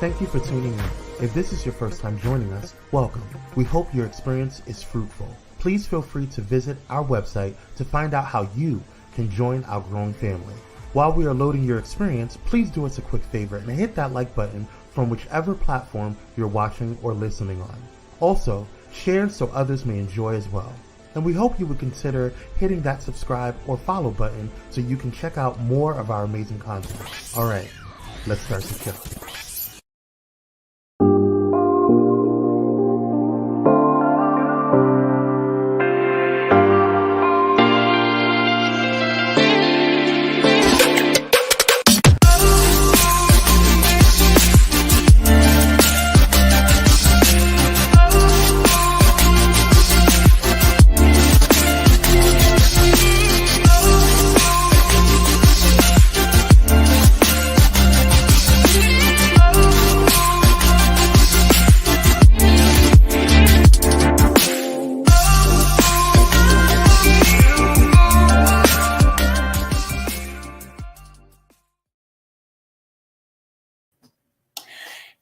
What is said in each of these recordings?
Thank you for tuning in. If this is your first time joining us, welcome. We hope your experience is fruitful. Please feel free to visit our website to find out how you can join our growing family. While we are loading your experience, please do us a quick favor and hit that like button from whichever platform you're watching or listening on. Also, share so others may enjoy as well. And we hope you would consider hitting that subscribe or follow button so you can check out more of our amazing content. All right, let's start the show.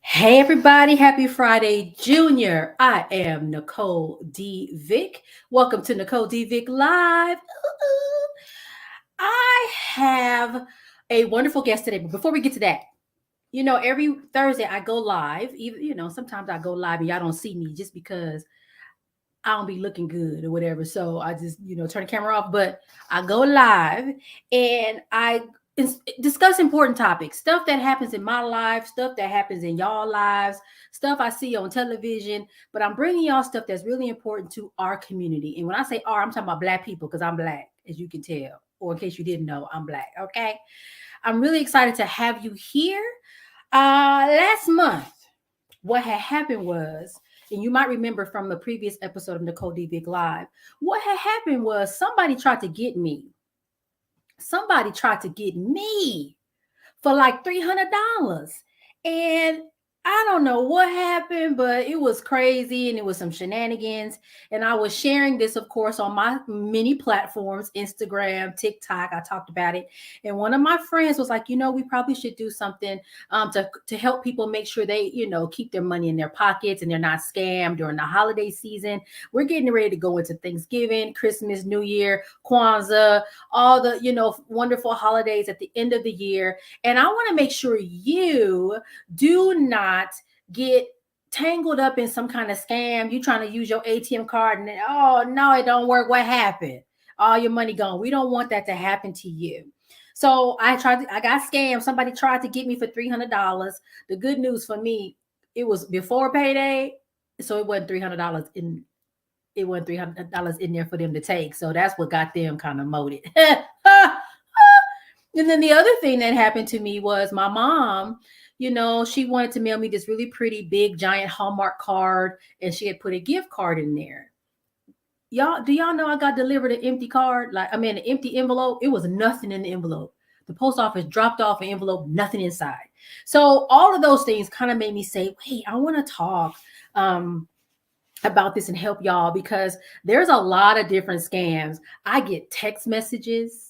Hey everybody, happy Friday, Junior. I am Nicole D. Vick. Welcome to Nicole D. Vick Live. I have a wonderful guest today, but before we get to that, every Thursday I go live. Even, sometimes I go live and y'all don't see me just because I don't be looking good or whatever. So I just, turn the camera off, but I go live and I discuss important topics, stuff that happens in my life, stuff that happens in y'all lives, stuff I see on television, but I'm bringing y'all stuff that's really important to our community. And when I say our, I'm talking about Black people because I'm Black, as you can tell, or in case you didn't know, I'm Black. Okay. I'm really excited to have you here. Last month, what had happened was, and you might remember from the previous episode of Nicole D. Vick Live, what had happened was somebody tried to get me. Somebody tried to get me for like $300. And I don't know what happened, but it was crazy and it was some shenanigans. And I was sharing this, of course, on my many platforms, Instagram, TikTok. I talked about it. And one of my friends was like, we probably should do something to help people make sure they, keep their money in their pockets and they're not scammed during the holiday season. We're getting ready to go into Thanksgiving, Christmas, New Year, Kwanzaa, all the, wonderful holidays at the end of the year. And I want to make sure you do not get tangled up in some kind of scam. You trying to use your ATM card and oh no, it don't work. What happened? All your money gone. We don't want that to happen to you. So I got scammed. Somebody tried to get me for $300. The good news for me, it was before payday, so it wasn't $300 in. It wasn't $300 in there for them to take. So that's what got them kind of moted. And then the other thing that happened to me was my mom, she wanted to mail me this really pretty big giant Hallmark card, and she had put a gift card in there. Do y'all know I got delivered an empty card? An empty envelope. It was nothing in the envelope. The post office dropped off an envelope, nothing inside. So all of those things kind of made me say, wait, I want to talk about this and help y'all, because there's a lot of different scams. I get text messages.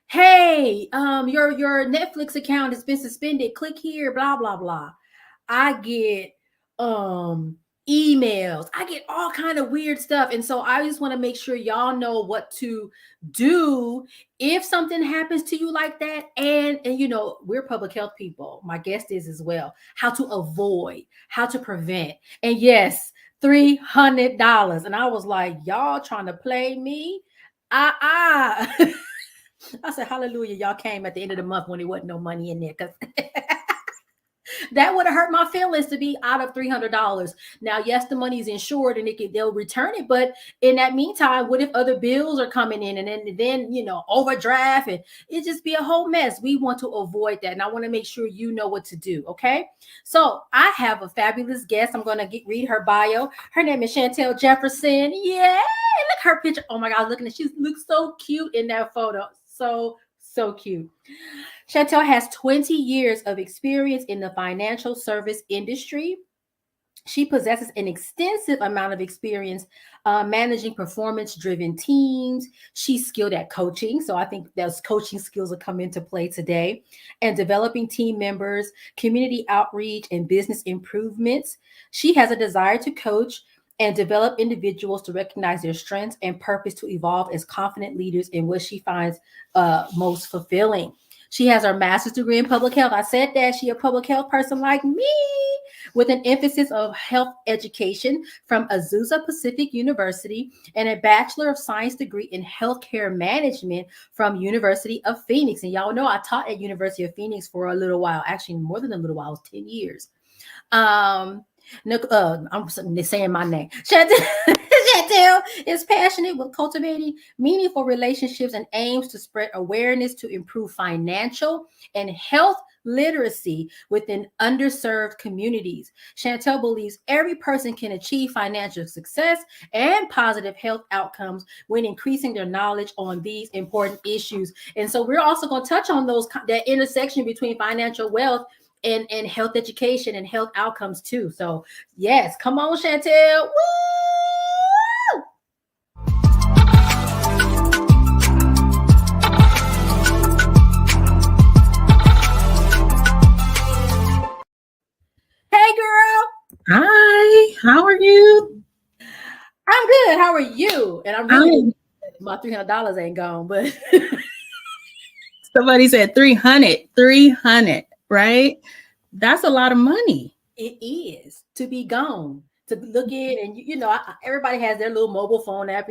Hey, your Netflix account has been suspended. Click here, blah, blah, blah. I get emails. I get all kind of weird stuff. And so I just want to make sure y'all know what to do if something happens to you like that. And we're public health people. My guest is as well. How to avoid, how to prevent. And yes, $300. And I was like, y'all trying to play me? I said, hallelujah, y'all came at the end of the month when there wasn't no money in there, because that would have hurt my feelings to be out of $300. Now, yes, the money is insured and they'll return it. But in that meantime, what if other bills are coming in and then overdraft, and it just be a whole mess? We want to avoid that. And I want to make sure you know what to do. Okay. So I have a fabulous guest. I'm going to read her bio. Her name is Shantel Jefferson. Yeah. Look her picture. Oh my God. Looking at, she looks so cute in that photo. So cute. Shantel has 20 years of experience in the financial service industry. She possesses an extensive amount of experience managing performance driven teams. She's skilled at coaching. So I think those coaching skills will come into play today, and developing team members, community outreach, and business improvements. She has a desire to coach and develop individuals to recognize their strengths and purpose to evolve as confident leaders in what she finds most fulfilling. She has her master's degree in public health. I said that she a public health person like me, with an emphasis of health education from Azusa Pacific University, and a Bachelor of Science degree in healthcare management from University of Phoenix. And y'all know I taught at University of Phoenix for a little while, actually more than a little while, it was 10 years. I'm saying my name. Chantel is passionate with cultivating meaningful relationships and aims to spread awareness to improve financial and health literacy within underserved communities. Shantel believes every person can achieve financial success and positive health outcomes when increasing their knowledge on these important issues. And so we're also going to touch on that intersection between financial wealth and health education and health outcomes too. So yes, come on, Shantel. Woo! Hey girl. Hi, how are you? I'm good. How are you? And I'm really my $300 ain't gone, but somebody said 300, right? That's a lot of money. It is to be gone, to look in, and everybody has their little mobile phone app.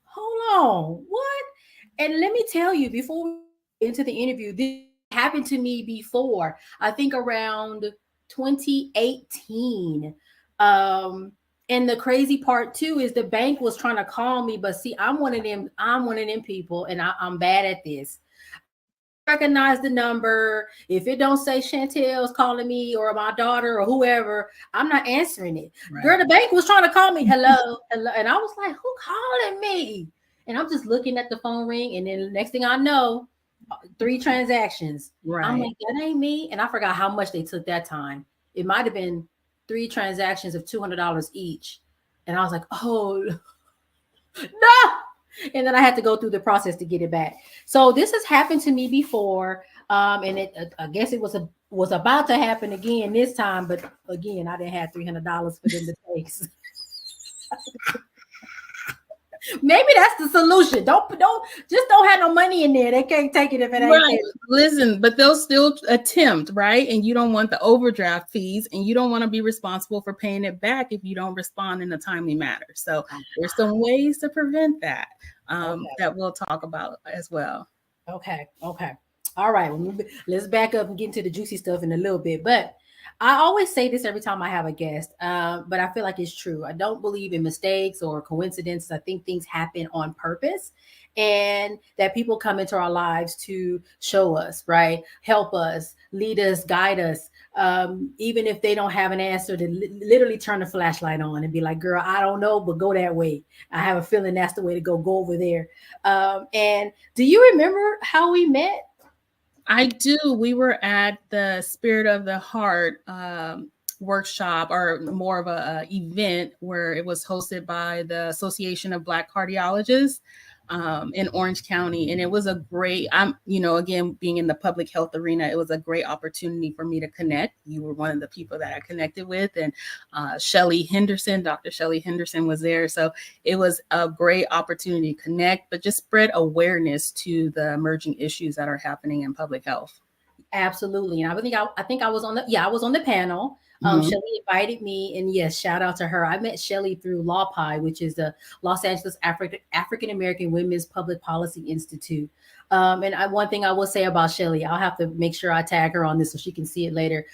Hold on, what? And let me tell you, before we get into the interview, this happened to me before. I think around 2018. And the crazy part too is the bank was trying to call me, but see, I'm one of them people, and I'm bad at this. Recognize the number. If it don't say Chantel's calling me or my daughter or whoever, I'm not answering it. Right. Girl, the bank was trying to call me. Hello. And I was like, who calling me? And I'm just looking at the phone ring. And then the next thing I know, 3 transactions. Right. I'm like, that ain't me. And I forgot how much they took that time. It might have been 3 transactions of $200 each. And I was like, oh, no. And then I had to go through the process to get it back. So this has happened to me before, and I guess it was about to happen again this time. But again, I didn't have $300 for them to take. Maybe that's the solution. Don't have no money in there. They can't take it if it ain't right. Listen, but they'll still attempt, right? And you don't want the overdraft fees, and you don't want to be responsible for paying it back if you don't respond in a timely manner. So there's some ways to prevent that that we'll talk about as well. Okay. All right. Let's back up and get into the juicy stuff in a little bit. But I always say this every time I have a guest, but I feel like it's true. I don't believe in mistakes or coincidences. I think things happen on purpose, and that people come into our lives to show us, right? Help us, lead us, guide us. Even if they don't have an answer, to literally turn the flashlight on and be like, girl, I don't know, but go that way. I have a feeling that's the way to go over there. And do you remember how we met? I do. We were at the Spirit of the Heart workshop, or more of a event, where it was hosted by the Association of Black Cardiologists in Orange County. And it was a great, again, being in the public health arena, it was a great opportunity for me to connect. You were one of the people that I connected with, and Dr. Shelly Henderson was there. So it was a great opportunity to connect, but just spread awareness to the emerging issues that are happening in public health. Absolutely. And I think I was on the panel. Shelly invited me, and yes, shout out to her. I met Shelly through LAWPI, which is the Los Angeles African American Women's Public Policy Institute. And one thing I will say about Shelly, I'll have to make sure I tag her on this so she can see it later.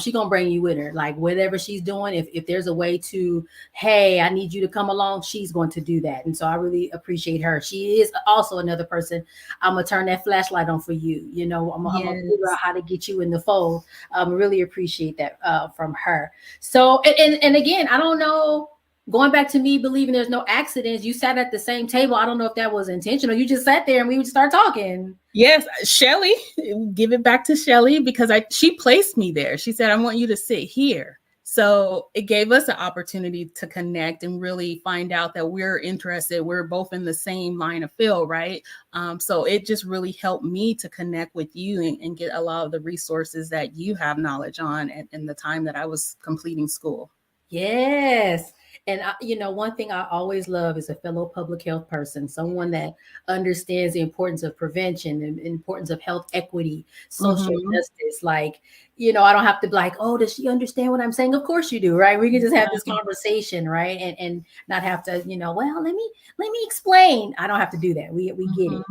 She's gonna bring you with her, like whatever she's doing. If there's a way to, hey, I need you to come along, she's going to do that. And so I really appreciate her. She is also another person. I'm gonna turn that flashlight on for you. I'm gonna figure out how to get you in the fold. Really appreciate that from her. So and again, I don't know. Going back to me believing there's no accidents, you sat at the same table. I don't know if that was intentional. You just sat there and we would start talking. Yes, Shelly, give it back to Shelly, because she placed me there. She said, I want you to sit here. So it gave us an opportunity to connect and really find out that we're interested. We're both in the same line of field, right? So it just really helped me to connect with you and get a lot of the resources that you have knowledge on in the time that I was completing school. Yes. And one thing I always love is a fellow public health person, someone that understands the importance of prevention and importance of health equity, social justice. Like, I don't have to be like, oh, does she understand what I'm saying? Of course you do, right? We can just have this conversation, right? And not have to, well, let me explain. I don't have to do that. We get it.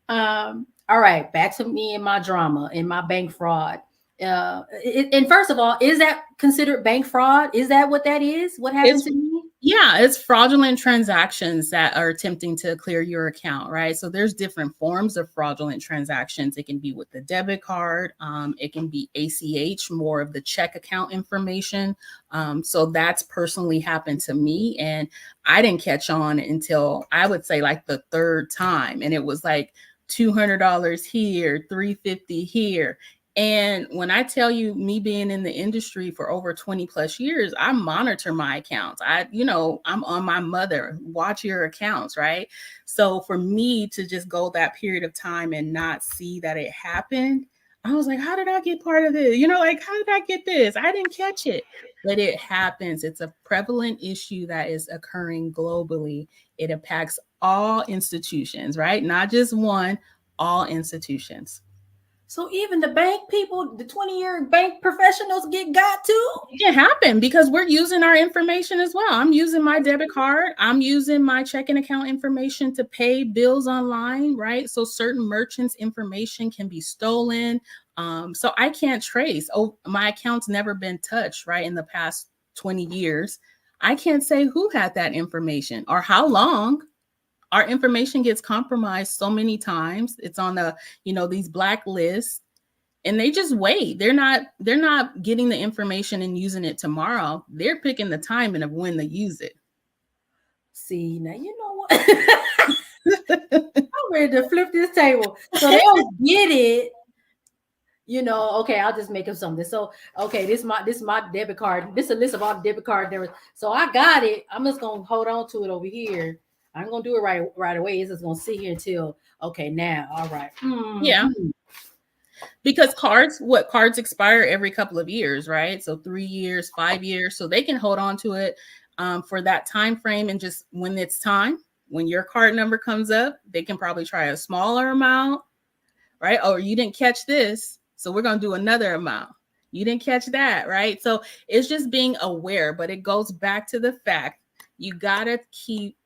All right, back to me and my drama and my bank fraud. And first of all, is that considered bank fraud? Is that what that is? What happened to me? Yeah, it's fraudulent transactions that are attempting to clear your account, right? So there's different forms of fraudulent transactions. It can be with the debit card. It can be ACH, more of the check account information. So that's personally happened to me. And I didn't catch on until I would say like the third time. And it was like $200 here, $350 here. And when I tell you, me being in the industry for over 20 plus years, I monitor my accounts. I'm on my mother, watch your accounts, right? So for me to just go that period of time and not see that it happened, I was like, how did I get part of this? How did I get this? I didn't catch it, but it happens. It's a prevalent issue that is occurring globally. It impacts all institutions, right? Not just one, all institutions. So even the bank people, the 20-year bank professionals got too? It can happen because we're using our information as well. I'm using my debit card. I'm using my checking account information to pay bills online, right? So certain merchants' information can be stolen. So I can't trace. Oh, my account's never been touched, right? In the past 20 years. I can't say who had that information or how long. Our information gets compromised so many times. It's on these blacklists, and they just wait. They're not getting the information and using it tomorrow. They're picking the timing of when to use it. See, now you know what? I'm ready to flip this table. So they don't get it. Okay, I'll just make up something. So, okay, this is my debit card. This is a list of all the debit cards there was. So I got it. I'm just gonna hold on to it over here. I'm gonna do it right away. It's just gonna sit here until now. All right. Yeah. Because cards expire every couple of years, right? So 3 years, 5 years. So they can hold on to it for that time frame, and just when it's time, when your card number comes up, they can probably try a smaller amount, right? Oh, you didn't catch this, so we're gonna do another amount. You didn't catch that, right? So it's just being aware, but it goes back to the fact you gotta keep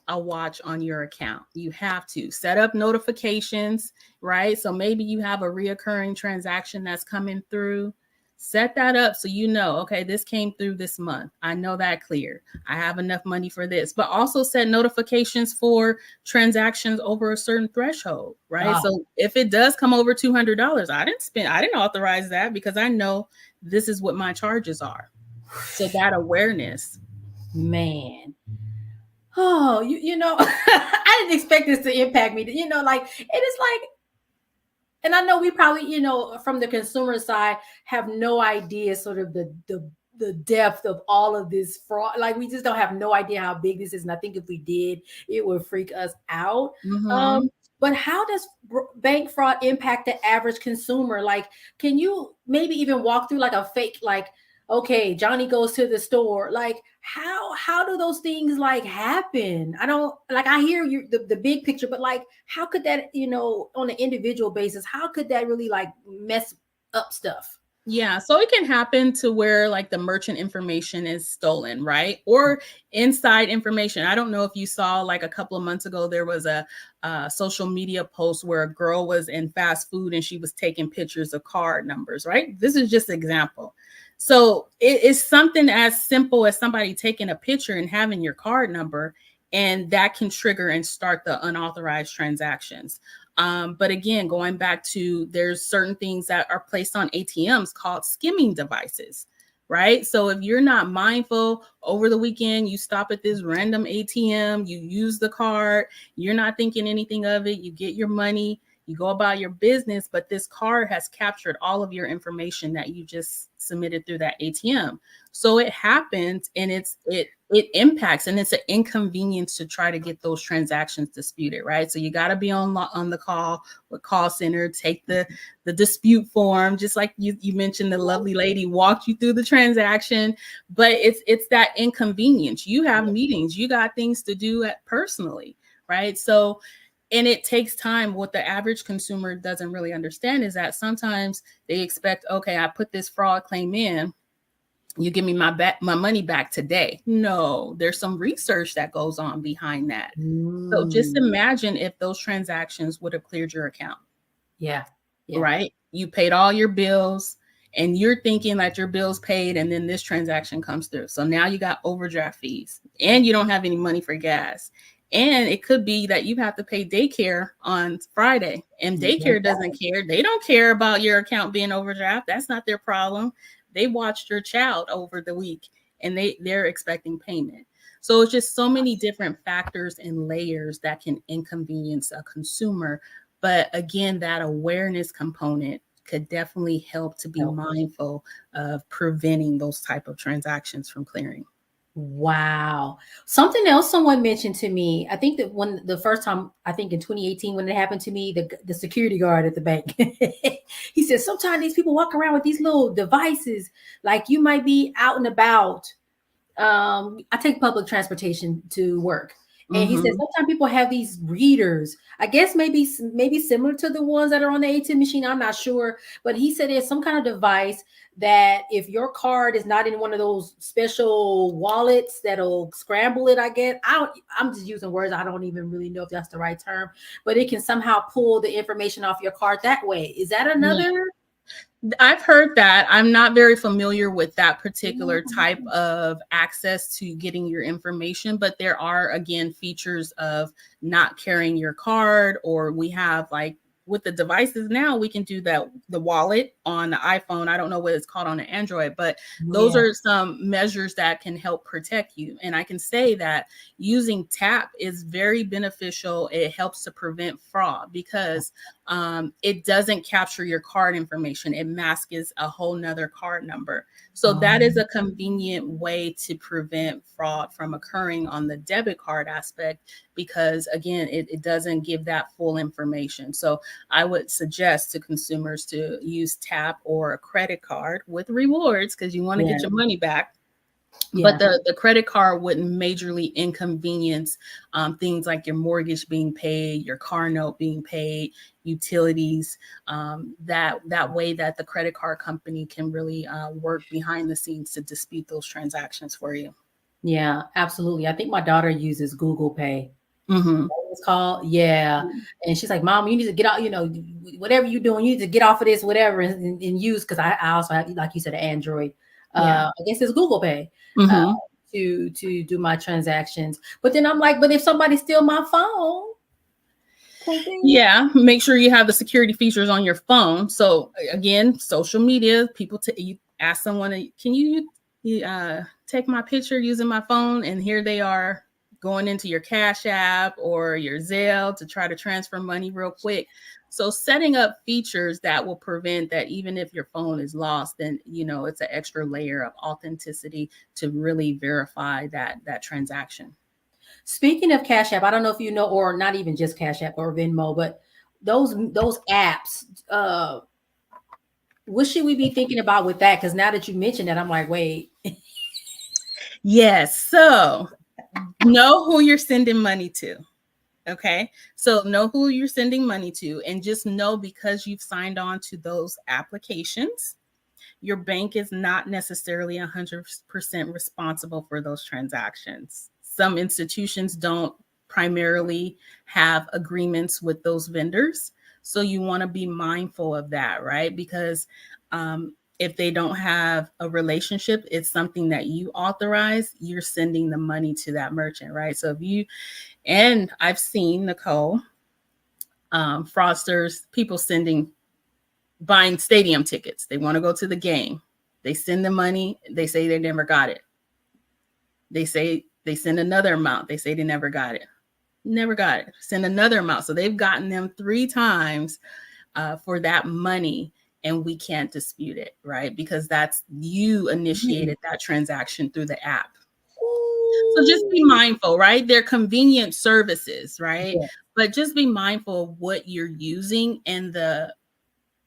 a watch on your account. You have to set up notifications, right? So maybe you have a reoccurring transaction that's coming through. Set that up so okay, this came through this month. I know that clear. I have enough money for this, but also set notifications for transactions over a certain threshold, right? Oh. So if it does come over $200, I didn't authorize that because I know this is what my charges are. So that awareness. Man. Oh, I didn't expect this to impact me. It is like, and I know we probably, from the consumer side, have no idea sort of the depth of all of this fraud. Like, we just don't have no idea how big this is. And I think if we did, it would freak us out. But how does bank fraud impact the average consumer? Like, can you maybe even walk through like a fake, like, okay, Johnny goes to the store. Like, how do those things like happen? I don't like, I hear you the big picture, but like, how could that, on an individual basis, how could that really like mess up stuff? Yeah, so it can happen to where like the merchant information is stolen, right? Or inside information. I don't know if you saw like a couple of months ago, there was a social media post where a girl was in fast food and she was taking pictures of card numbers, right? This is just an example. So it is something as simple as somebody taking a picture and having your card number, and that can trigger and start the unauthorized transactions. But again, going back to, there's certain things that are placed on ATMs called skimming devices, right? So if you're not mindful over the weekend, you stop at this random ATM, you use the card, you're not thinking anything of it, you get your money, You go about your business, but this card has captured all of your information that you just submitted through that ATM. So it happens, and it impacts, and it's an inconvenience to try to get those transactions disputed, right? So you got to be on the call with call center, take the dispute form, just like you mentioned, the lovely lady walked you through the transaction, but it's that inconvenience. You have meetings, you got things to do personally, right? So, and it takes time. What the average consumer doesn't really understand is that sometimes they expect, okay, I put this fraud claim in, you give me my money back today. No, there's some research that goes on behind that. So just imagine if those transactions would have cleared your account. Yeah. Right? You paid all your bills, and you're thinking that your bill's paid, and then this transaction comes through. So now you got overdraft fees, and you don't have any money for gas. And it could be that you have to pay daycare on Friday, and daycare doesn't care. They don't care about your account being overdraft. That's not their problem. They watched your child over the week, and they're expecting payment. So it's just so many different factors and layers that can inconvenience a consumer. But again, that awareness component could definitely help to be mindful of preventing those type of transactions from clearing. Wow. Something else someone mentioned to me, I think that when the first time, I think in 2018, when it happened to me, the security guard at the bank, he said, sometimes these people walk around with these little devices, like you might be out and about. I take public transportation to work. And he said, sometimes people have these readers, I guess maybe similar to the ones that are on the ATM machine. I'm not sure. But he said there's some kind of device that if your card is not in one of those special wallets that'll scramble it, I guess. I'm just using words. I don't even really know if that's the right term. But it can somehow pull the information off your card that way. Is that another? Yeah. I've heard that. I'm not very familiar with that particular type of access to getting your information, but there are, again, features of not carrying your card, or we have, like, with the devices now, we can do that, the wallet on the iPhone. I don't know what it's called on the Android, but those are some measures that can help protect you. And I can say that using TAP is very beneficial. It helps to prevent fraud because it doesn't capture your card information. It masks a whole nother card number. So that is a convenient way to prevent fraud from occurring on the debit card aspect, because again, it doesn't give that full information. So I would suggest to consumers to use TAP or a credit card with rewards, because you want to get your money back. But the credit card wouldn't majorly inconvenience things like your mortgage being paid, your car note being paid, utilities, that way that the credit card company can really work behind the scenes to dispute those transactions for you. Yeah, absolutely. I think my daughter uses Google Pay. It's called. And she's like, Mom, you need to get out, whatever you're doing, you need to get off of this, whatever, and use, because I also have, like you said, an Android. I guess it's Google Pay to do my transactions. But then I'm like, but if somebody steal my phone, make sure you have the security features on your phone. So again, social media, people you ask someone, can you take my picture using my phone? And here they are going into your Cash App or your Zelle to try to transfer money real quick. So setting up features that will prevent that, even if your phone is lost, then, it's an extra layer of authenticity to really verify that transaction. Speaking of Cash App, I don't know if you know, or not even just Cash App or Venmo, but those apps, what should we be thinking about with that? Because now that you mentioned that, I'm like, wait. Yes. So know who you're sending money to. Okay. So know who you're sending money to, and just know, because you've signed on to those applications, your bank is not necessarily 100% responsible for those transactions. Some institutions don't primarily have agreements with those vendors. So you want to be mindful of that, right? Because if they don't have a relationship, it's something that you authorize, you're sending the money to that merchant, right? So and I've seen, Nicole, fraudsters, people buying stadium tickets. They want to go to the game. They send the money. They say they never got it. They say they send another amount. They say they never got it. Never got it. Send another amount. So they've gotten them 3 times for that money, and we can't dispute it, right? Because that's you initiated that transaction through the app. So just be mindful, right? They're convenient services, right? Yeah. But just be mindful of what you're using and the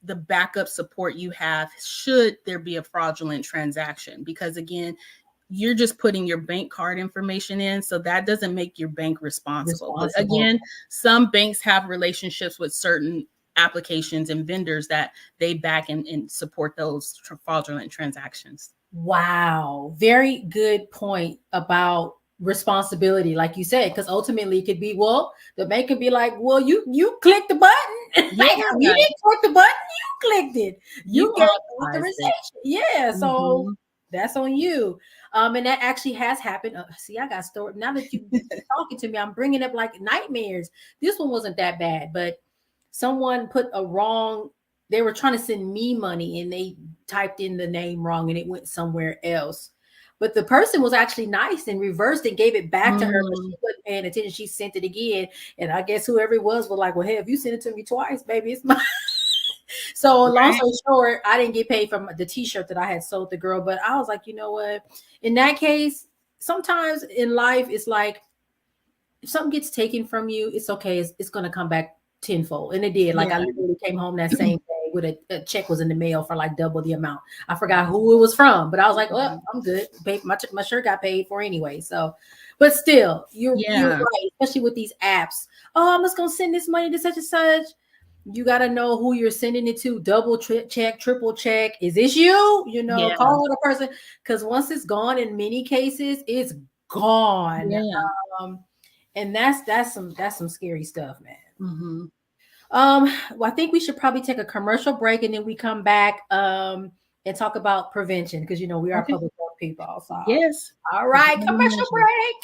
backup support you have should there be a fraudulent transaction. Because again, you're just putting your bank card information in, so that doesn't make your bank responsible. But again, some banks have relationships with certain applications and vendors that they back and support those fraudulent transactions. Wow. Very good point about responsibility, like you said, because ultimately it could be, well, the bank could be like, well, you clicked the button. Yeah. You didn't click the button, you clicked it. You gave authorization. Yeah. So that's on you. And that actually has happened. See, I got stored. Now that you're talking to me, I'm bringing up like nightmares. This one wasn't that bad, but someone put a wrong, they were trying to send me money and they typed in the name wrong and it went somewhere else. But the person was actually nice and reversed and gave it back to her, but she wasn't paying attention. She sent it again. And I guess whoever it was like, well, hey, if you send it to me twice, baby, it's mine. So long story short, I didn't get paid from the t-shirt that I had sold the girl. But I was like, you know what? In that case, sometimes in life, it's like if something gets taken from you, it's okay. It's going to come back tenfold. And it did. Like I literally came home that same day with a check was in the mail for like double the amount. I forgot who it was from, but I was like, well, I'm good. My shirt got paid for anyway. So, but still, you're right, especially with these apps. Oh, I'm just going to send this money to such and such. You got to know who you're sending it to. Double check, triple check. Is this you? You know, call the person. Because once it's gone, in many cases, it's gone. And that's some scary stuff, man. Well, I think we should probably take a commercial break and then we come back and talk about prevention because you know we are public health people. So. Yes. All right, commercial break.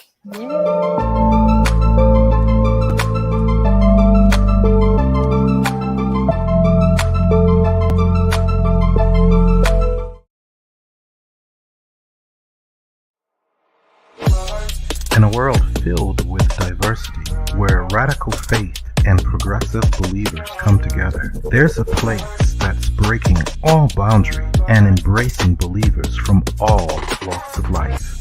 In a world filled with diversity, where radical faith and progressive believers come together, there's a place that's breaking all boundaries and embracing believers from all walks of life.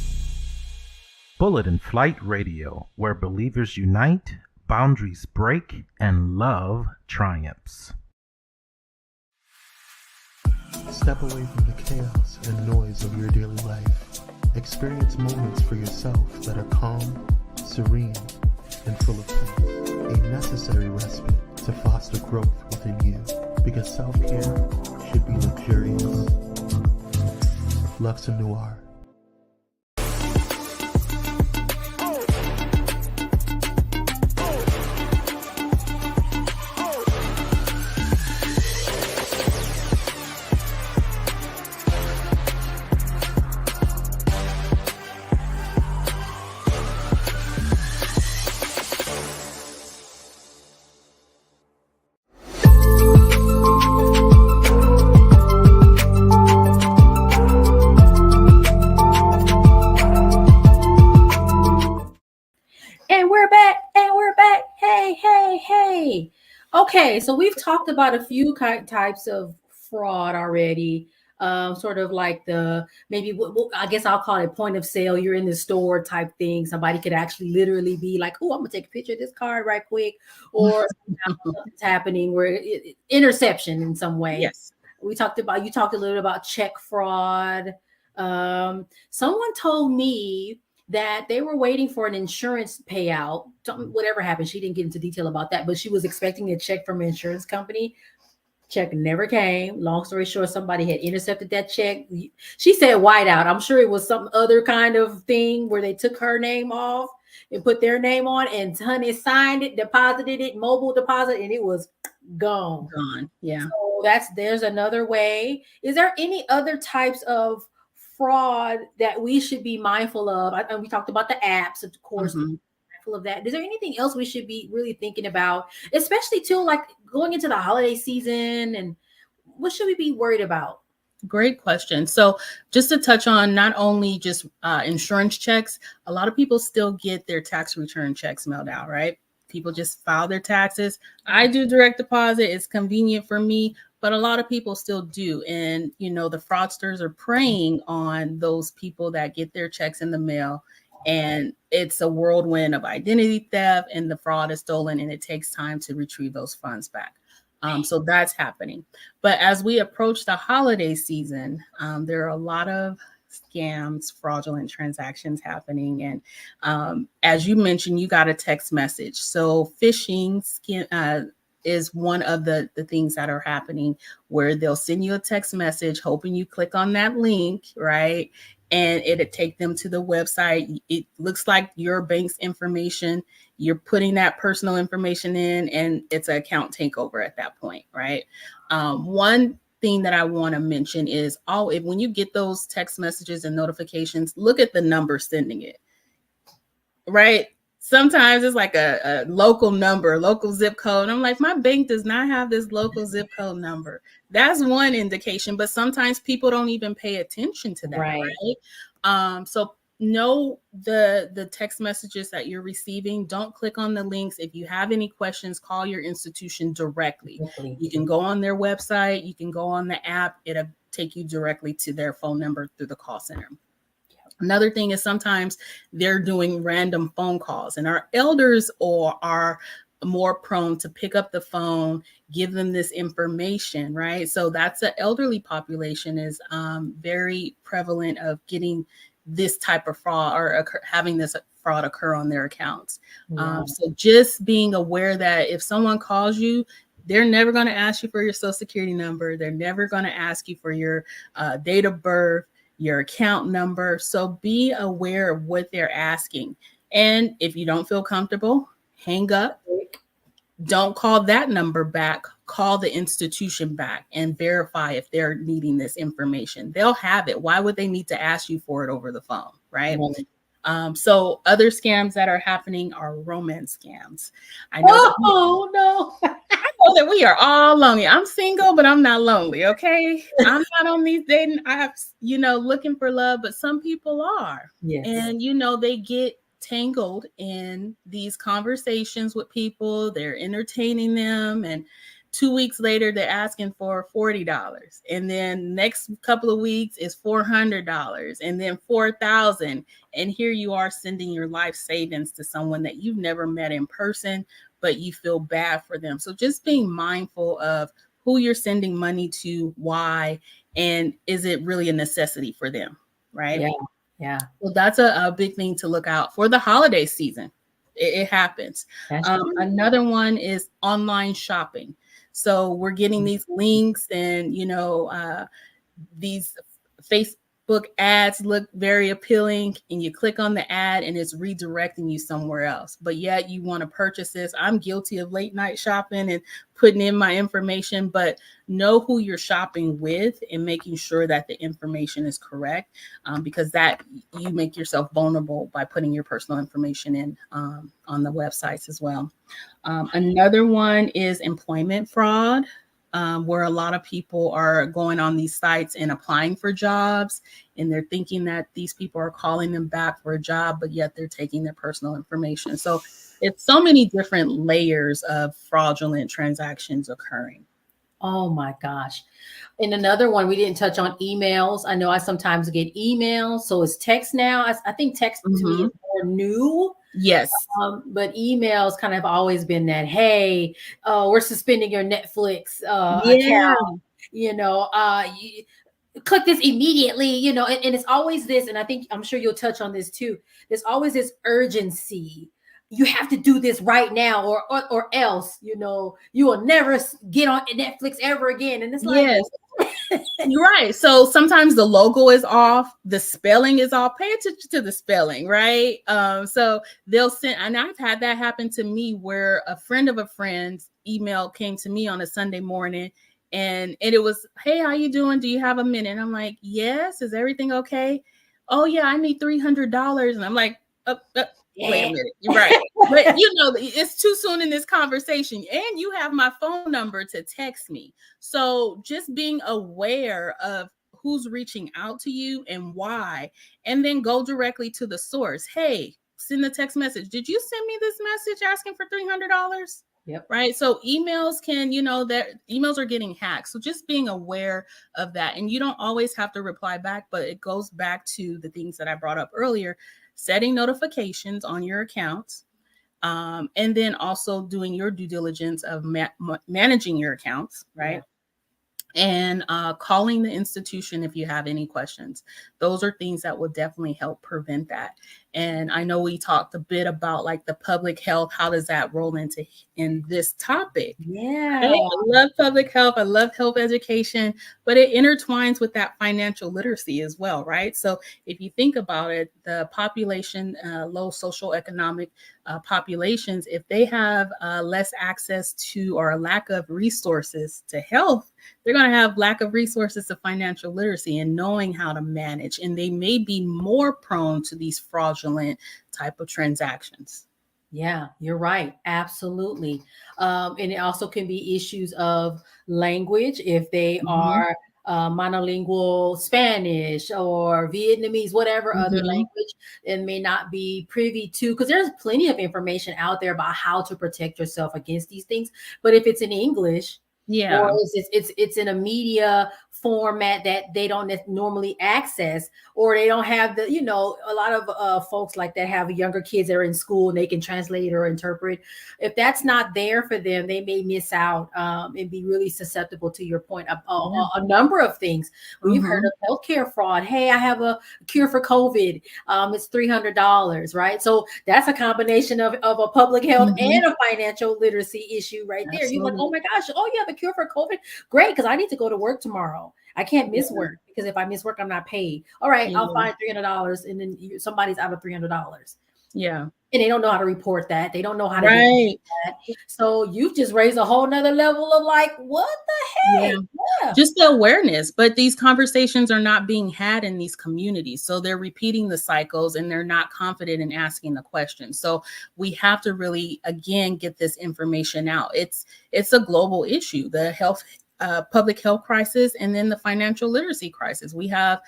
Bullet and Flight Radio, where believers unite, boundaries break, and love triumphs. Step away from the chaos and noise of your daily life. Experience moments for yourself that are calm, serene, and full of peace. A necessary respite to foster growth within you, because self-care should be luxurious. Luxe Noir. Okay, so we've talked about a few types of fraud already. Sort of like the maybe I guess I'll call it point of sale. You're in the store type thing. Somebody could actually literally be like, "Oh, I'm gonna take a picture of this card right quick," or something's happening where interception in some way. Yes, you talked a little bit about check fraud. Someone told me that they were waiting for an insurance payout. Whatever happened, she didn't get into detail about that, but she was expecting a check from an insurance company. Check never came. Long story short, somebody had intercepted that check. She said whiteout. I'm sure it was some other kind of thing where they took her name off and put their name on, and honey signed it, deposited it, mobile deposit, and it was gone. Yeah. So there's another way. Is there any other types of fraud that we should be mindful of? And we talked about the apps, of course. Mindful of that. Is there anything else we should be really thinking about, especially too, like going into the holiday season? And what should we be worried about? Great question. So just to touch on not only just insurance checks, a lot of people still get their tax return checks mailed out, right? People just file their taxes. I do direct deposit. It's convenient for me, but a lot of people still do. And, you know, the fraudsters are preying on those people that get their checks in the mail. And it's a whirlwind of identity theft, and the fraud is stolen, and it takes time to retrieve those funds back. So that's happening. But as we approach the holiday season, there are a lot of scams, fraudulent transactions happening. And as you mentioned, you got a text message. So phishing is one of the things that are happening, where they'll send you a text message hoping you click on that link, right? And it'll take them to the website. It looks like your bank's information. You're putting that personal information in, and it's an account takeover at that point, right? One thing that I want to mention is when you get those text messages and notifications, look at the number sending it, right? Sometimes it's like a local number, local zip code. And I'm like, my bank does not have this local zip code number. That's one indication, but sometimes people don't even pay attention to that, right? So know the text messages that you're receiving. Don't click on the links. If you have any questions, call your institution directly. You can go on their website. You can go on the app. It'll take you directly to their phone number through the call center. Another thing is sometimes they're doing random phone calls, and our elders are more prone to pick up the phone, give them this information, right? So that's the elderly population is very prevalent of getting this type of fraud or having this fraud occur on their accounts. So just being aware that if someone calls you, they're never going to ask you for your social security number. They're never going to ask you for your date of birth, your account number. So be aware of what they're asking. And if you don't feel comfortable, hang up. Don't call that number back. Call the institution back and verify if they're needing this information. They'll have it. Why would they need to ask you for it over the phone, right? So other scams that are happening are romance scams. I know. I know that we are all lonely. I'm single, but I'm not lonely. Okay. I'm not on these dating apps, looking for love, but some people are. Yes. And, they get tangled in these conversations with people. They're entertaining them. And 2 weeks later, they're asking for $40. And then next couple of weeks is $400 and then $4,000. And here you are sending your life savings to someone that you've never met in person, but you feel bad for them. So just being mindful of who you're sending money to, why, and is it really a necessity for them, right? Yeah. Well, that's a big thing to look out for the holiday season. It happens. Another one is online shopping. So we're getting these links and, these Facebook ads look very appealing, and you click on the ad and it's redirecting you somewhere else. But yet you want to purchase this. I'm guilty of late night shopping and putting in my information, but know who you're shopping with and making sure that the information is correct, because that you make yourself vulnerable by putting your personal information in on the websites as well. Another one is employment fraud. Where a lot of people are going on these sites and applying for jobs, and they're thinking that these people are calling them back for a job, but yet they're taking their personal information. So it's so many different layers of fraudulent transactions occurring. Oh my gosh. And another one, we didn't touch on emails. I know I sometimes get emails. So it's text now. I think text to me is more new. Yes. But emails kind of always been that, hey, we're suspending your Netflix account, click this immediately, and it's always this. And I'm sure you'll touch on this too. There's always this urgency. You have to do this right now or else, you will never get on Netflix ever again. And it's like, yes. You're right. So sometimes the logo is off, the spelling is off. Pay attention to the spelling, right? So they'll send, and I've had that happen to me where a friend of a friend's email came to me on a Sunday morning, and it was, hey, how you doing? Do you have a minute? And I'm like, yes. Is everything okay? Oh yeah, I need $300. And I'm like, wait a minute. You're right. But it's too soon in this conversation, and you have my phone number to text me. So just being aware of who's reaching out to you and why, and then go directly to the source. Hey, send a text message. Did you send me this message asking for $300? Yep. Right. So emails can, that emails are getting hacked. So just being aware of that. And you don't always have to reply back, but it goes back to the things that I brought up earlier, setting notifications on your accounts. And then also doing your due diligence of managing your accounts, right? Yeah. And calling the institution if you have any questions. Those are things that will definitely help prevent that. And I know we talked a bit about like the public health. How does that roll into in this topic? Yeah. Right? I love public health. I love health education, but it intertwines with that financial literacy as well, right? So if you think about it, the population, low socioeconomic populations, if they have less access to or a lack of resources to health, they're going to have lack of resources to financial literacy and knowing how to manage. And they may be more prone to these fraudulent type of transactions. Yeah, you're right. Absolutely. And it also can be issues of language if they are monolingual Spanish or Vietnamese, whatever other language, and may not be privy to, because there's plenty of information out there about how to protect yourself against these things. But if it's in English, or it's in a media format that they don't normally access, or they don't have the, a lot of folks like that have younger kids that are in school and they can translate or interpret. If that's not there for them, they may miss out and be really susceptible, to your point, a number of things. We've heard of healthcare fraud. Hey, I have a cure for COVID. It's $300, right? So that's a combination of a public health and a financial literacy issue right there. You're like, oh my gosh, oh, you have a cure for COVID? Great, because I need to go to work tomorrow. I can't miss work, because if I miss work, I'm not paid. All right, I'll find $300, and then somebody's out of $300. Yeah. And they don't know how to report that. They don't know how to do that. So you've just raised a whole nother level of like, what the heck? Yeah. Just the awareness. But these conversations are not being had in these communities. So they're repeating the cycles and they're not confident in asking the questions. So we have to really, again, get this information out. It's a global issue, the public health crisis, and then the financial literacy crisis. We have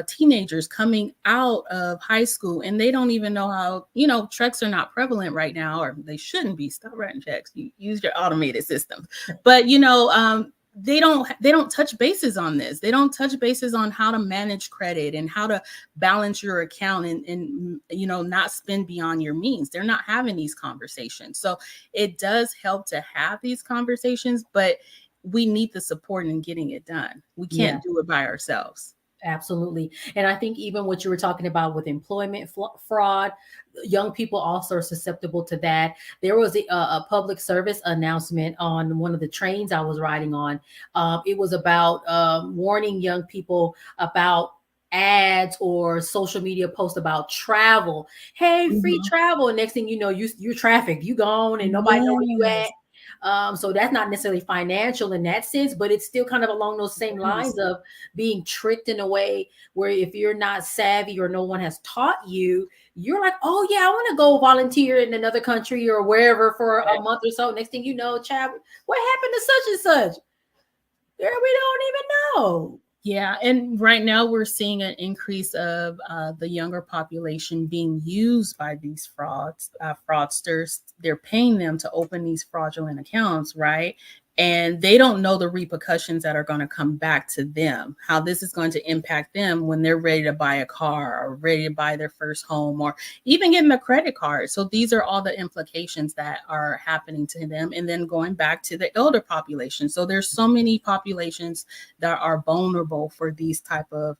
teenagers coming out of high school and they don't even know how, checks are not prevalent right now, or they shouldn't be. Stop writing checks. You use your automated system. But, they don't touch bases on this. They don't touch bases on how to manage credit and how to balance your account and not spend beyond your means. They're not having these conversations. So it does help to have these conversations, but we need the support in getting it done. We can't do it by ourselves. Absolutely. And I think even what you were talking about with employment fraud, young people also are susceptible to that. There was a public service announcement on one of the trains I was riding on. It was about warning young people about ads or social media posts about travel. Hey, free travel. And next thing you know, you're trafficked. You gone and nobody know where you at. So that's not necessarily financial in that sense, but it's still kind of along those same lines of being tricked in a way where if you're not savvy or no one has taught you, you're like, oh yeah, I want to go volunteer in another country or wherever for a month or so. Next thing you know, child, what happened to such and such? Girl, we don't even know. Yeah. And right now we're seeing an increase of the younger population being used by these fraudsters. They're paying them to open these fraudulent accounts, right? And they don't know the repercussions that are going to come back to them, how this is going to impact them when they're ready to buy a car or ready to buy their first home or even getting a credit card. So these are all the implications that are happening to them. And then going back to the elder population. So there's so many populations that are vulnerable for these type of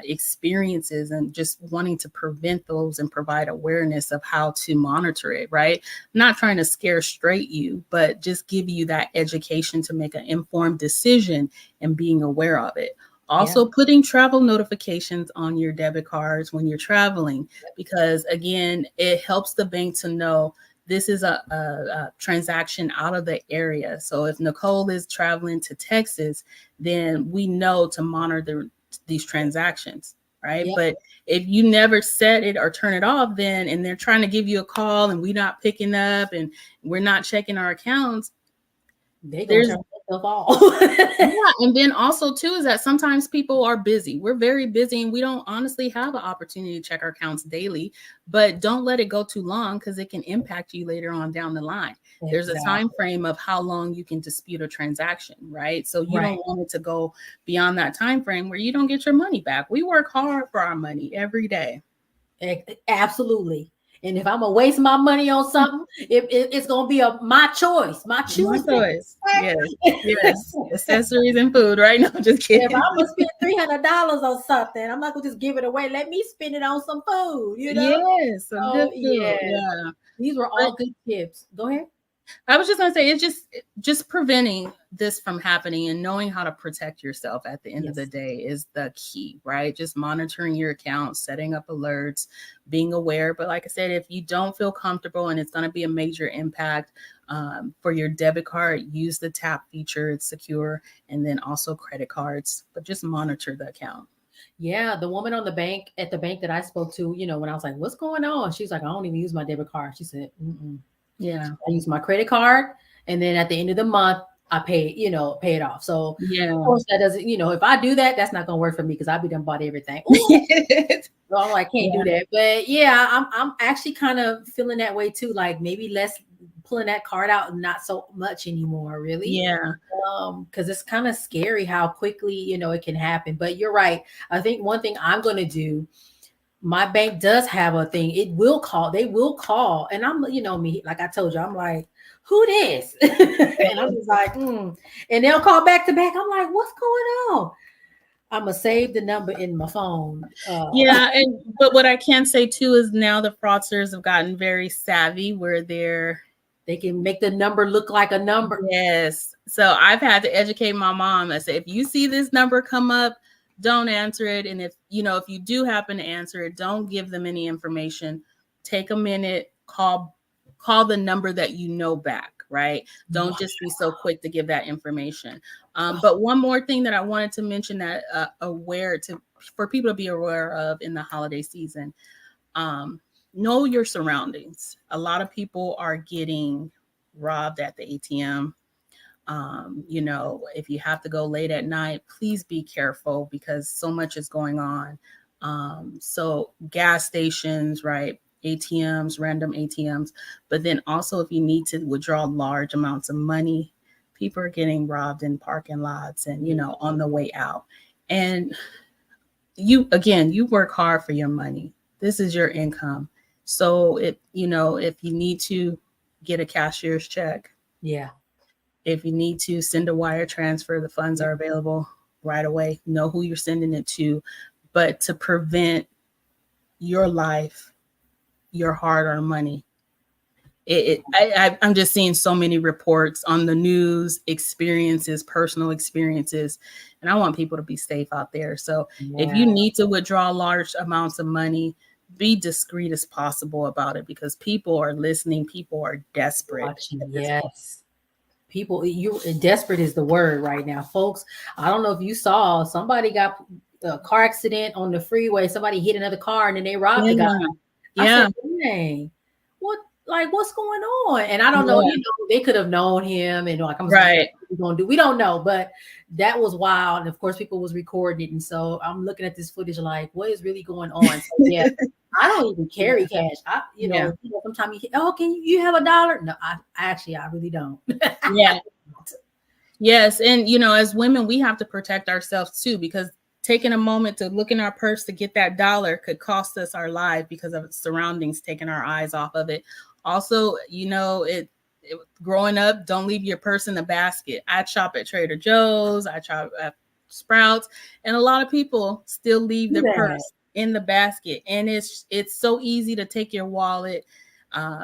experiences, and just wanting to prevent those and provide awareness of how to monitor it, right? I'm not trying to scare straight you, but just give you that education to make an informed decision and being aware of it. Also putting travel notifications on your debit cards when you're traveling, because again, it helps the bank to know this is a transaction out of the area. So if Nicole is traveling to Texas, then we know to monitor these transactions, right? But if you never set it or turn it off, then, and they're trying to give you a call and we're not picking up and we're not checking our accounts, they're myself off. Yeah, and then also too is that sometimes people are busy. We're very busy and we don't honestly have an opportunity to check our accounts daily, but don't let it go too long because it can impact you later on down the line. There's a time frame of how long you can dispute a transaction, right? So you don't want it to go beyond that time frame where you don't get your money back. We work hard for our money every day. Absolutely. And if I'm gonna waste my money on something, it's gonna be my choice. My choice. Yes. Accessories and food, right? No, just kidding. If I'm gonna spend $300 on something, I'm not gonna just give it away. Let me spend it on some food, you know? Yes, some good food. Yeah. These were all good tips. Go ahead. I was just gonna say it's just preventing this from happening and knowing how to protect yourself at the end of the day is the key, right? Just monitoring your accounts, setting up alerts, being aware. But like I said, if you don't feel comfortable and it's going to be a major impact for your debit card, use the tap feature. It's secure. And then also credit cards, but just monitor the account. Yeah, the woman at the bank that I spoke to, you know, when I was like, what's going on? She's like, I don't even use my debit card. She said, yeah, I use my credit card. And then at the end of the month, I pay it off. So yeah, of course that doesn't, if I do that, that's not going to work for me because I'll be done bought everything. So I can't do that. But yeah, I'm actually kind of feeling that way too. Like maybe less pulling that card out, not so much anymore, really. Yeah. Because it's kind of scary how quickly, it can happen. But you're right. I think one thing I'm going to do, my bank does have a thing. They will call. And I'm, me, like I told you, I'm like, who this? And I'm just like, And they'll call back to back. I'm like, what's going on? I'm going to save the number in my phone. But what I can say too is now the fraudsters have gotten very savvy where they can make the number look like a number. Yes. So I've had to educate my mom. I say, if you see this number come up, don't answer it. And if you do happen to answer it, don't give them any information. Take a minute, call the number that you know back, right? Don't just be so quick to give that information. But one more thing that I wanted to mention that for people to be aware of in the holiday season, know your surroundings. A lot of people are getting robbed at the ATM. If you have to go late at night, please be careful because so much is going on. So gas stations, right? ATMs, random ATMs, but then also if you need to withdraw large amounts of money, people are getting robbed in parking lots and, on the way out. And you work hard for your money. This is your income. So if you need to get a cashier's check. Yeah. If you need to send a wire transfer, the funds are available right away. Know who you're sending it to. But to prevent your life, your hard-earned money, I'm just seeing so many reports on the news, personal experiences, and I want people to be safe out there. So if you need to withdraw large amounts of money, be discreet as possible about it because people are listening. People are desperate. Yes. People, desperate is the word right now, folks. I don't know if you saw somebody got a car accident on the freeway. Somebody hit another car and then they robbed the guy. Yeah. I said, dang, what's going on? And I don't know, they could have known him and like, we don't know, but that was wild. And of course people was recording it. And so I'm looking at this footage like, what is really going on? So, yeah, I don't even carry cash. Sometimes can you have $1? No, I really don't. Yeah. Yes. And, as women, we have to protect ourselves too, because taking a moment to look in our purse to get that dollar could cost us our life because of surroundings, taking our eyes off of it. Also, growing up, don't leave your purse in the basket. I shop at Trader Joe's, I shop at Sprouts, and a lot of people still leave their purse in the basket. And it's so easy to take your wallet,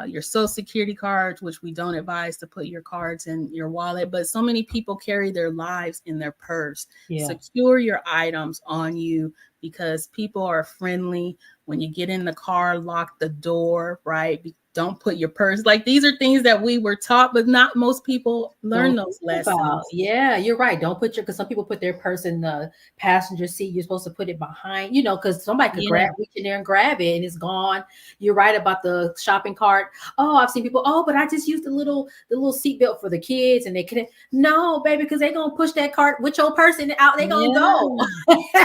your social security cards, which we don't advise to put your cards in your wallet, but so many people carry their lives in their purse. Secure your items on you because people are friendly. When you get in the car, lock the door, right? Don't put your purse. Like, these are things that we were taught, but not most people learn those lessons. Yeah, you're right. Don't put because some people put their purse in the passenger seat. You're supposed to put it behind, because somebody could reach in there and grab it and it's gone. You're right about the shopping cart. Oh, I've seen people, but I just used the little seatbelt for the kids and they couldn't. No, baby, because they're going to push that cart with your person out. They're going to go.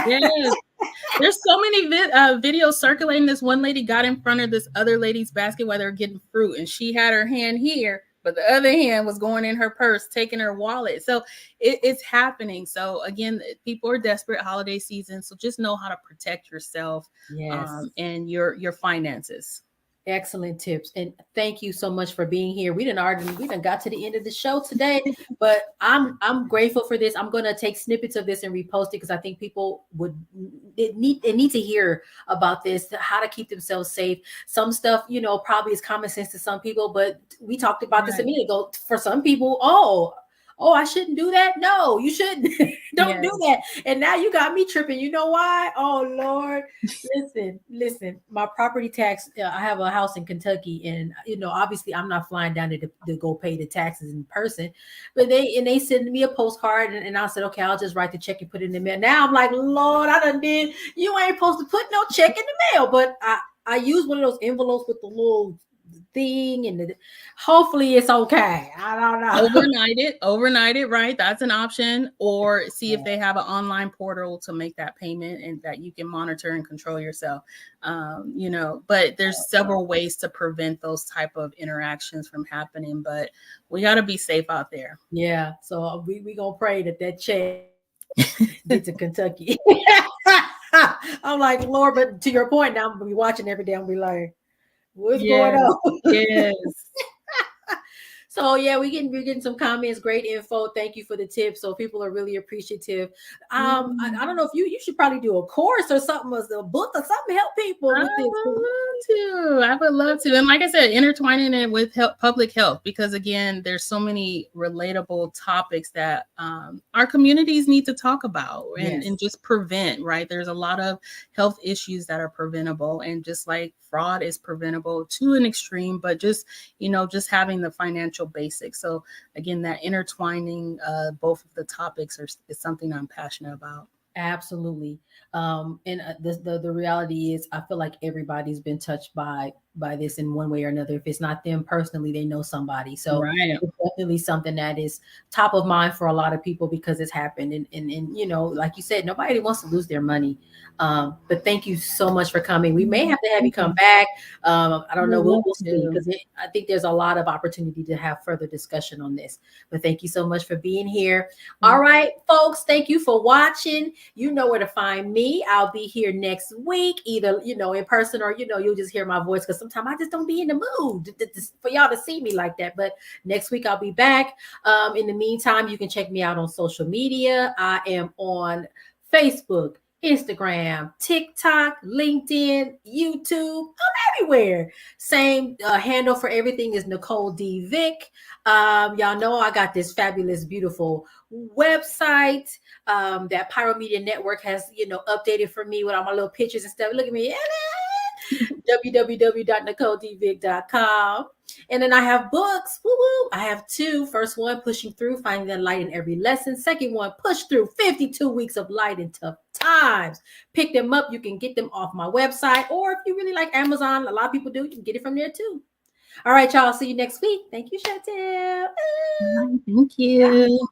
Yes. There's so many videos circulating. This one lady got in front of this other lady's basket while they were getting fruit, and she had her hand here, but the other hand was going in her purse, taking her wallet. So it's happening. So again, people are desperate, holiday season. So just know how to protect yourself and your finances. Excellent tips. And thank you so much for being here. We done got to the end of the show today, but I'm grateful for this. I'm going to take snippets of this and repost it because I think people need to hear about this, how to keep themselves safe. Some stuff, probably is common sense to some people, but we talked about this a minute ago. For some people, I shouldn't do that. No, you shouldn't. Don't do that. And now you got me tripping. You know why? Oh, Lord. Listen, my property tax, I have a house in Kentucky and, obviously I'm not flying down there to go pay the taxes in person, but they send me a postcard and I said, okay, I'll just write the check and put it in the mail. Now I'm like, Lord, you ain't supposed to put no check in the mail, but I use one of those envelopes with the little thing and hopefully it's okay. I don't know. Overnight it, right? That's an option. Or see if they have an online portal to make that payment and that you can monitor and control yourself. But there's several ways to prevent those type of interactions from happening, but we got to be safe out there. Yeah. So we gonna pray that check get to Kentucky. I'm like, Lord, but to your point, now I'm gonna be watching every day and be like, what's going on? Yes. So we're getting some comments, great info. Thank you for the tips. So people are really appreciative. I don't know if you should probably do a course or something, or a book or something, help people with this. I would love to. And like I said, intertwining it with public health, because again, there's so many relatable topics that our communities need to talk about and just prevent, right? There's a lot of health issues that are preventable, and just like fraud is preventable to an extreme, but just having the financial basics. So again, that intertwining both of the topics is something I'm passionate about. Absolutely. And the reality is, I feel like everybody's been touched by this in one way or another. If it's not them personally, they know somebody. So it's definitely something that is top of mind for a lot of people because it's happened. And like you said, nobody wants to lose their money. But thank you so much for coming. We may have to have you come back. I don't know. We'll see, because I think there's a lot of opportunity to have further discussion on this. But thank you so much for being here. All right, folks, thank you for watching. You know where to find me. I'll be here next week, either, in person or, you'll just hear my voice because sometimes I just don't be in the mood for y'all to see me like that. But next week I'll be back. In the meantime, you can check me out on social media. I am on Facebook, Instagram, TikTok, LinkedIn, YouTube. I'm everywhere. Same handle for everything is Nicole D. Vick. Y'all know I got this fabulous, beautiful website that Pyro Media Network has, updated for me with all my little pictures and stuff. Look at me. www.NicoleDVick.com. And then I have books. Woo-woo. I have two. First one, Pushing Through, Finding the Light in Every Lesson. Second one, Push Through, 52 Weeks of Light in Tough Times. Pick them up. You can get them off my website, or if you really like Amazon, a lot of people do, you can get it from there too. All right, y'all. See you next week. Thank you, Shantel. Thank you.